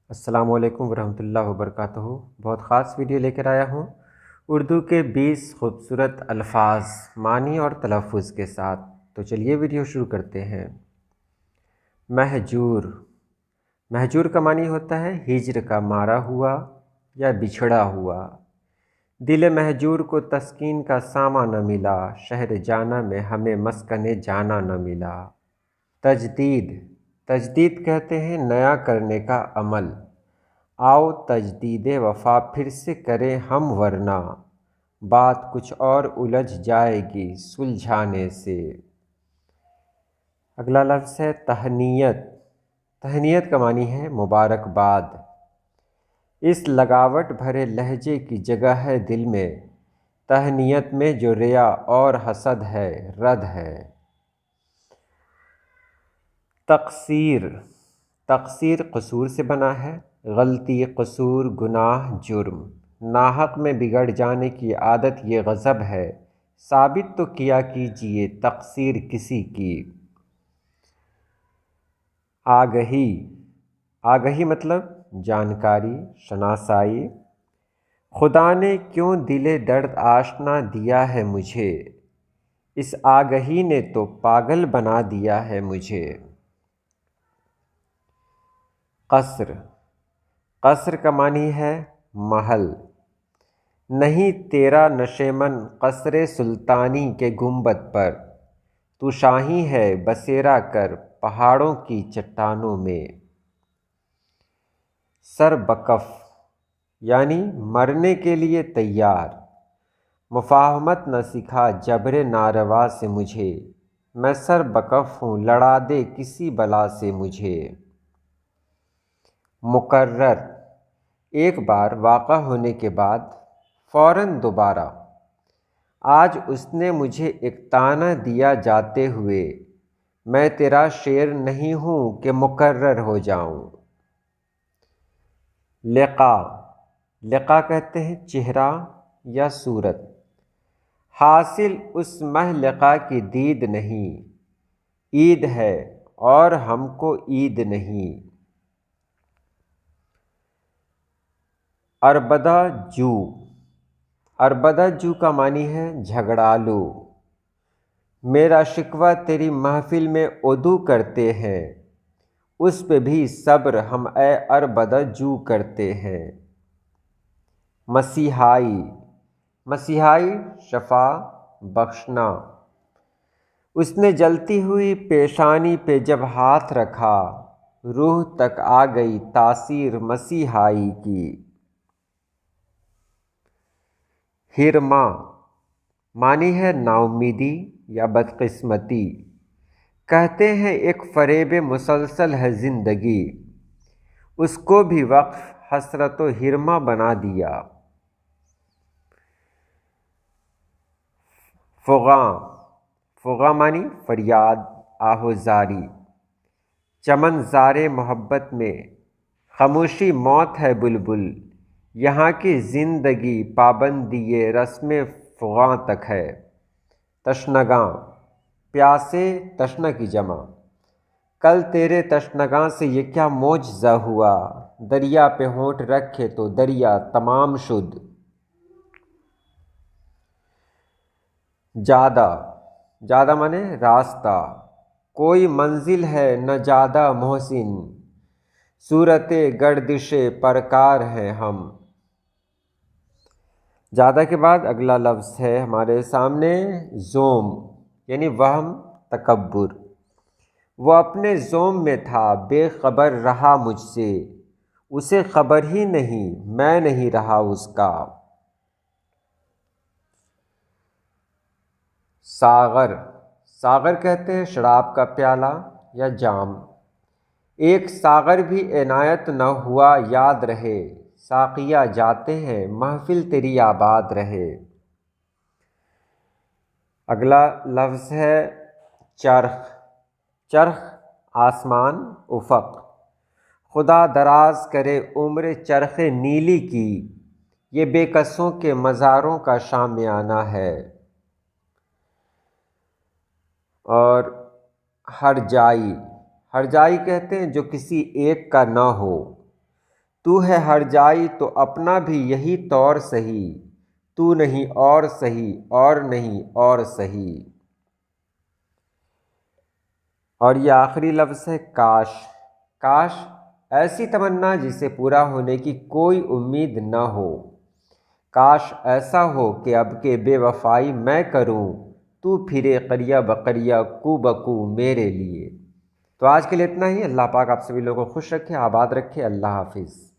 السلام علیکم ورحمۃ اللہ وبرکاتہ۔ بہت خاص ویڈیو لے کر آیا ہوں اردو کے 20 خوبصورت الفاظ معنی اور تلفظ کے ساتھ۔ تو چلیے ویڈیو شروع کرتے ہیں۔ مہجور، مہجور کا معنی ہوتا ہے ہجر کا مارا ہوا یا بچھڑا ہوا۔ دل مہجور کو تسکین کا ساماں نہ ملا، شہر جانا میں ہمیں مسکن جانا نہ ملا۔ تجدید، تجدید کہتے ہیں نیا کرنے کا عمل۔ آؤ تجدید وفا پھر سے کریں ہم، ورنہ بات کچھ اور الجھ جائے گی سلجھانے سے۔ اگلا لفظ ہے تہنیت۔ تہنیت کا معنی ہے مبارکباد۔ اس لگاوٹ بھرے لہجے کی جگہ ہے دل میں، تہنیت میں جو ریا اور حسد ہے رد ہے۔ تقصیر، تقصیر قصور سے بنا ہے، غلطی، قصور، گناہ، جرم۔ ناحق میں بگڑ جانے کی عادت یہ غضب ہے، ثابت تو کیا کیجئے تقصیر کسی کی۔ آگہی، آگہی مطلب جانکاری، شناسائی۔ خدا نے کیوں دل درد آشنا دیا ہے مجھے، اس آگہی نے تو پاگل بنا دیا ہے مجھے۔ قصر، قصر کا معنی ہے محل۔ نہیں تیرا نشیمن قصر سلطانی کے گنبد پر، تو شاہی ہے بسیرا کر پہاڑوں کی چٹانوں میں۔ سربکف یعنی مرنے کے لیے تیار۔ مفاہمت نہ سکھا جبر ناروا سے مجھے، میں سربکف ہوں لڑا دے کسی بلا سے مجھے۔ مکرر، ایک بار واقع ہونے کے بعد فوراً دوبارہ۔ آج اس نے مجھے ایک طعنہ دیا جاتے ہوئے، میں تیرا شیر نہیں ہوں کہ مکرر ہو جاؤں۔ لقا، لقا کہتے ہیں چہرہ یا صورت۔ حاصل اس مہ لقا کی دید نہیں، عید ہے اور ہم کو عید نہیں۔ عربدہ جو، عربدہ جو کا معنی ہے جھگڑالو۔ میرا شکوہ تیری محفل میں عدو کرتے ہیں، اس پہ بھی صبر ہم اے عربدہ جو کرتے ہیں۔ مسیحائی، مسیحائی شفا بخشنا۔ اس نے جلتی ہوئی پیشانی پہ جب ہاتھ رکھا، روح تک آ گئی تاثیر مسیحائی کی۔ ہرما، معنی ہے نا امیدی یا بدقسمتی۔ کہتے ہیں ایک فریب مسلسل ہے زندگی، اس کو بھی وقف حسرت و ہرما بنا دیا۔ فغاں، فغاں معنی فریاد آہوزاری۔ چمن زارے محبت میں خاموشی موت ہے بلبل، یہاں کی زندگی پابندی رسم فغاں تک ہے۔ تشنگاں، پیاسے تشنہ کی جمع۔ کل تیرے تشنگاں سے یہ کیا معجزہ ہوا، دریا پہ ہونٹ رکھے تو دریا تمام شد۔ جادہ، جادہ مانے راستہ۔ کوئی منزل ہے نہ جادہ محسن، صورت گردش پرکار ہیں ہم۔ جادہ کے بعد اگلا لفظ ہے ہمارے سامنے زوم، یعنی وہم، تکبر۔ وہ اپنے زوم میں تھا بے خبر رہا مجھ سے، اسے خبر ہی نہیں میں نہیں رہا اس کا۔ ساغر، ساغر کہتے ہیں شراب کا پیالہ یا جام۔ ایک ساغر بھی عنایت نہ ہوا یاد رہے، ساقیہ جاتے ہیں محفل تیری آباد رہے۔ اگلا لفظ ہے چرخ، چرخ آسمان، افق۔ خدا دراز کرے عمر چرخ نیلی کی، یہ بے کسوں کے مزاروں کا شامیانہ ہے۔ اور ہرجائی، ہرجائی کہتے ہیں جو کسی ایک کا نہ ہو۔ تو ہے ہر جائی تو اپنا بھی یہی طور سہی، تو نہیں اور سہی اور نہیں اور سہی۔ اور یہ آخری لفظ ہے کاش۔ کاش ایسی تمنا جسے پورا ہونے کی کوئی امید نہ ہو، کاش ایسا ہو کہ اب کے بے وفائی میں کروں، تو پھرے قریہ بقریہ کو بکو میرے لیے۔ تو آج کے لیے اتنا ہی۔ اللہ پاک آپ سبھی لوگوں کو خوش رکھے، آباد رکھے۔ اللہ حافظ۔